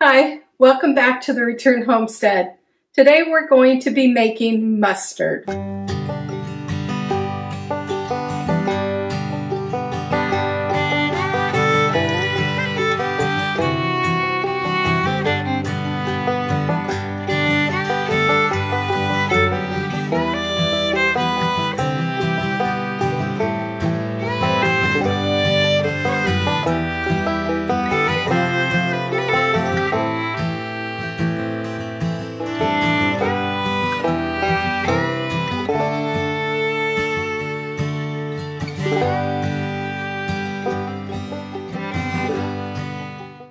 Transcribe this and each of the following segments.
Hi, welcome back to the Return Homestead. Today we're going to be making mustard.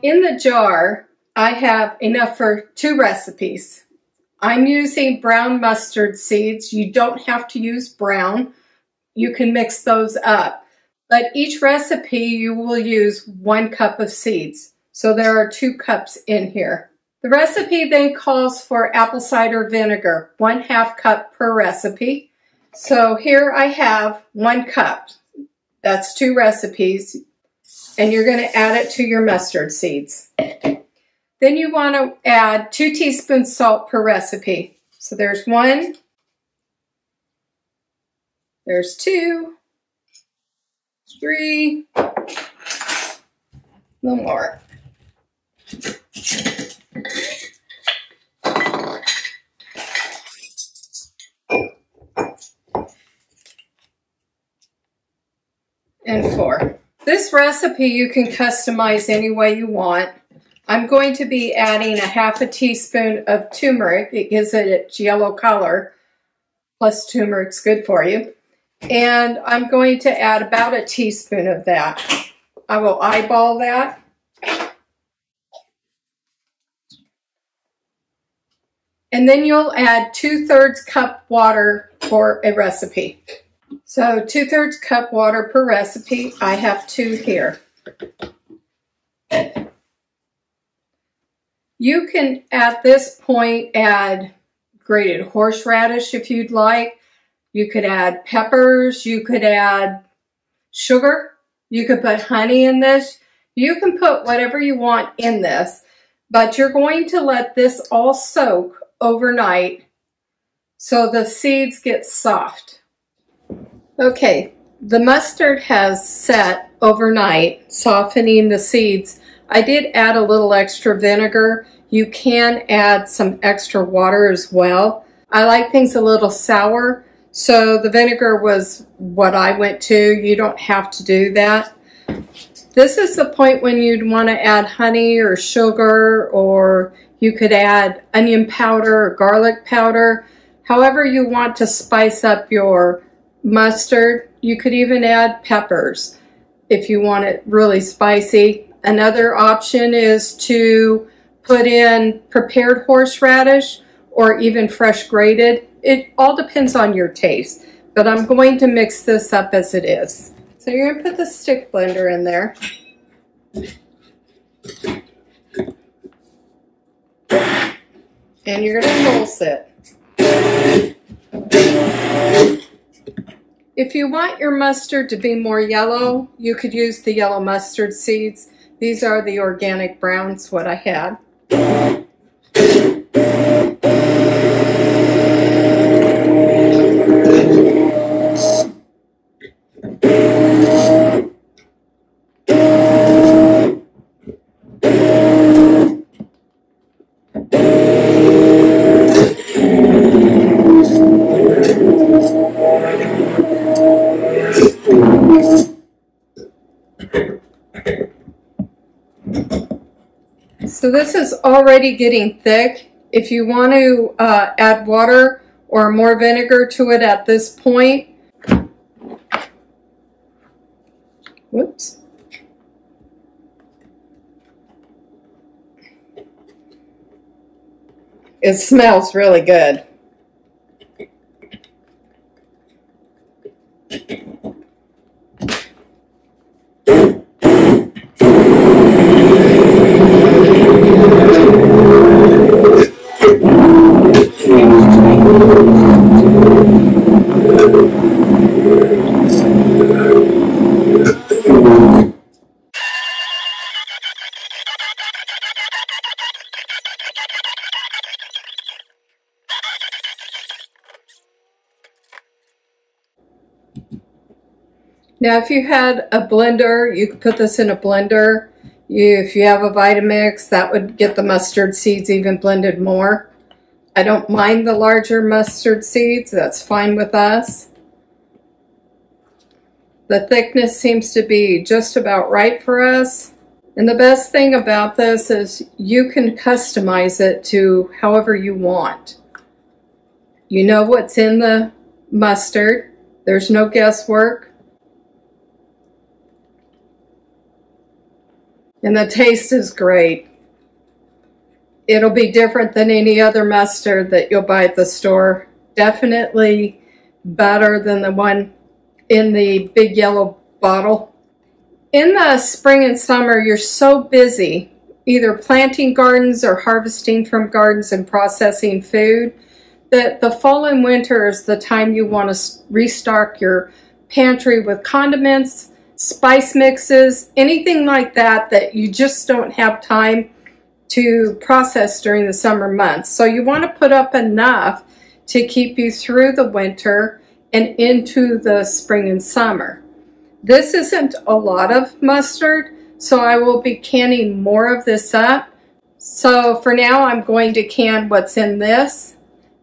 In the jar, I have enough for 2 recipes. I'm using brown mustard seeds. You don't have to use brown. You can mix those up. But each recipe, you will use 1 cup of seeds. So there are 2 cups in here. The recipe then calls for apple cider vinegar, 1/2 cup per recipe. So here I have 1 cup. That's 2 recipes. And you're going to add it to your mustard seeds. Then you want to add 2 teaspoons salt per recipe. So there's 1, there's 2, 3, a little more. And 4. This recipe you can customize any way you want. I'm going to be adding 1/2 teaspoon of turmeric. It gives it its yellow color. Plus turmeric's good for you. And I'm going to add about 1 teaspoon of that. I will eyeball that. And then you'll add 2/3 cup water for a recipe. So 2/3 cup water per recipe. I have 2 here. You can, at this point, add grated horseradish if you'd like. You could add peppers. You could add sugar. You could put honey in this. You can put whatever you want in this, but you're going to let this all soak overnight so the seeds get soft. Okay, the mustard has set overnight, softening the seeds. I did add a little extra vinegar. You can add some extra water as well. I like things a little sour, so the vinegar was what I went to. You don't have to do that. This is the point when you'd want to add honey or sugar, or you could add onion powder or garlic powder. However you want to spice up your mustard. You could even add peppers if you want it really spicy. Another option is to put in prepared horseradish or even fresh grated. It all depends on your taste, but I'm going to mix this up as it is. So you're going to put the stick blender in there. And you're going to pulse it. If you want your mustard to be more yellow, you could use the yellow mustard seeds. These are the organic browns, what I had. So this is already getting thick. If you want to add water or more vinegar to it at this point, whoops. It smells really good. Now, if you had a blender, you could put this in a blender. If you have a Vitamix, that would get the mustard seeds even blended more. I don't mind the larger mustard seeds. That's fine with us. The thickness seems to be just about right for us. And the best thing about this is you can customize it to however you want. You know what's in the mustard. There's no guesswork. And the taste is great. It'll be different than any other mustard that you'll buy at the store. Definitely better than the one in the big yellow bottle. In the spring and summer, you're so busy either planting gardens or harvesting from gardens and processing food that the fall and winter is the time you want to restock your pantry with condiments, spice mixes, anything like that that you just don't have time to process during the summer months. So you want to put up enough to keep you through the winter and into the spring and summer. This isn't a lot of mustard, so I will be canning more of this up. So for now, I'm going to can what's in this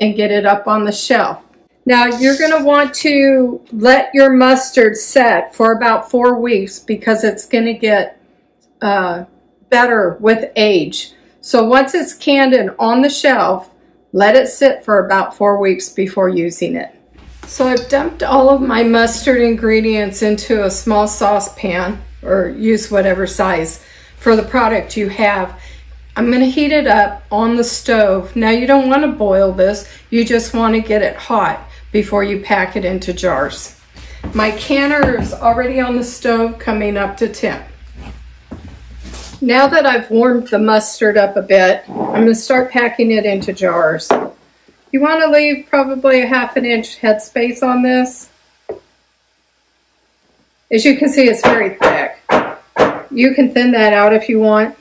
and get it up on the shelf. Now you're going to want to let your mustard set for about 4 weeks because it's going to get better with age. So once it's canned and on the shelf, let it sit for about 4 weeks before using it. So I've dumped all of my mustard ingredients into a small saucepan, or use whatever size for the product you have. I'm going to heat it up on the stove. Now you don't want to boil this, you just want to get it hot before you pack it into jars. My canner is already on the stove coming up to temp. Now that I've warmed the mustard up a bit, I'm going to start packing it into jars. You want to leave probably a ½ inch headspace on this. As you can see, it's very thick. You can thin that out if you want.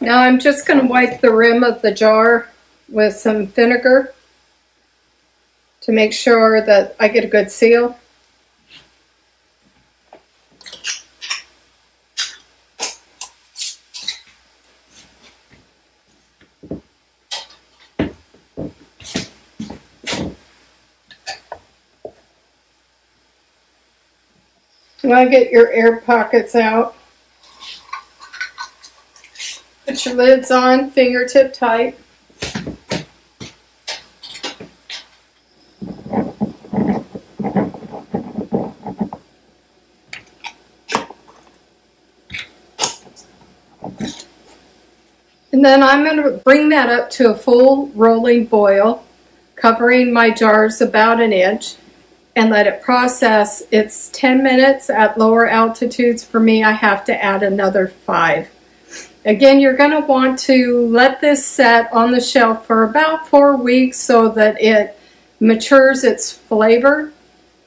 Now I'm just going to wipe the rim of the jar with some vinegar to make sure that I get a good seal. You want to get your air pockets out. Put your lids on, fingertip tight. And then I'm going to bring that up to a full rolling boil, covering my jars about 1 inch, and let it process. It's 10 minutes at lower altitudes. For me, I have to add another 5. Again, you're going to want to let this set on the shelf for about 4 weeks so that it matures its flavor,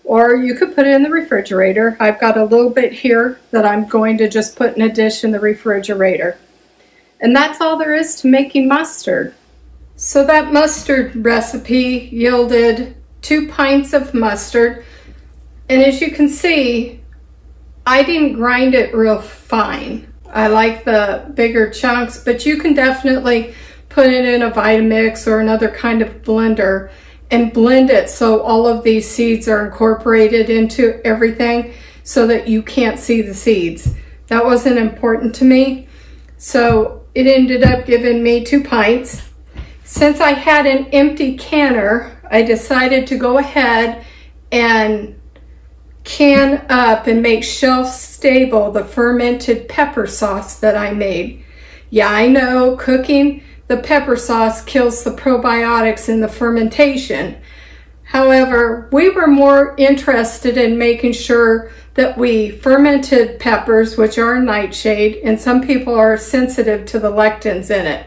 or you could put it in the refrigerator. I've got a little bit here that I'm going to just put in a dish in the refrigerator. And that's all there is to making mustard. So that mustard recipe yielded 2 pints of mustard, and as you can see, I didn't grind it real fine. I like the bigger chunks, but you can definitely put it in a Vitamix or another kind of blender and blend it so all of these seeds are incorporated into everything so that you can't see the seeds. That wasn't important to me, so it ended up giving me 2 pints. Since I had an empty canner, I decided to go ahead and can up and make shelf stable the fermented pepper sauce that I made. Yeah, I know cooking the pepper sauce kills the probiotics in the fermentation. However, we were more interested in making sure that we fermented peppers, which are nightshade, and some people are sensitive to the lectins in it,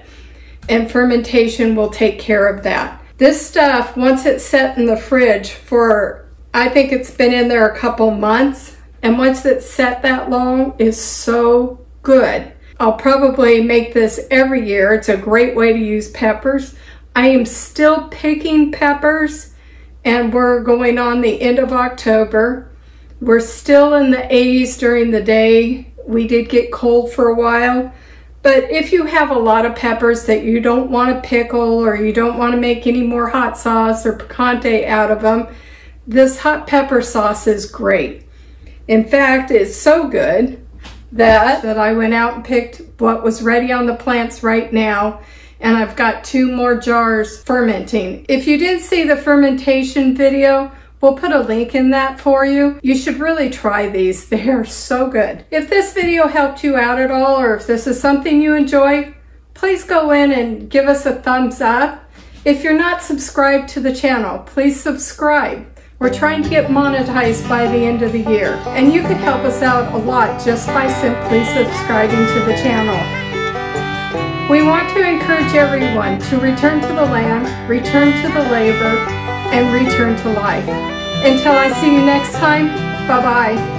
and fermentation will take care of that. This stuff, once it's set in the fridge for, I think it's been in there a couple months, and once it's set that long, is so good. I'll probably make this every year. It's a great way to use peppers. I am still picking peppers, and we're going on the end of October. We're still in the 80s during the day. We did get cold for a while. But if you have a lot of peppers that you don't want to pickle, or you don't want to make any more hot sauce or picante out of them, this hot pepper sauce is great. In fact, it's so good that I went out and picked what was ready on the plants right now, and I've got 2 more jars fermenting. If you did see the fermentation video, we'll put a link in that for you. You should really try these. They're so good. If this video helped you out at all, or if this is something you enjoy, please go in and give us a thumbs up. If you're not subscribed to the channel, please subscribe. We're trying to get monetized by the end of the year, and you could help us out a lot just by simply subscribing to the channel. We want to encourage everyone to return to the land, return to the labor, and return to life. Until I see you next time, bye-bye.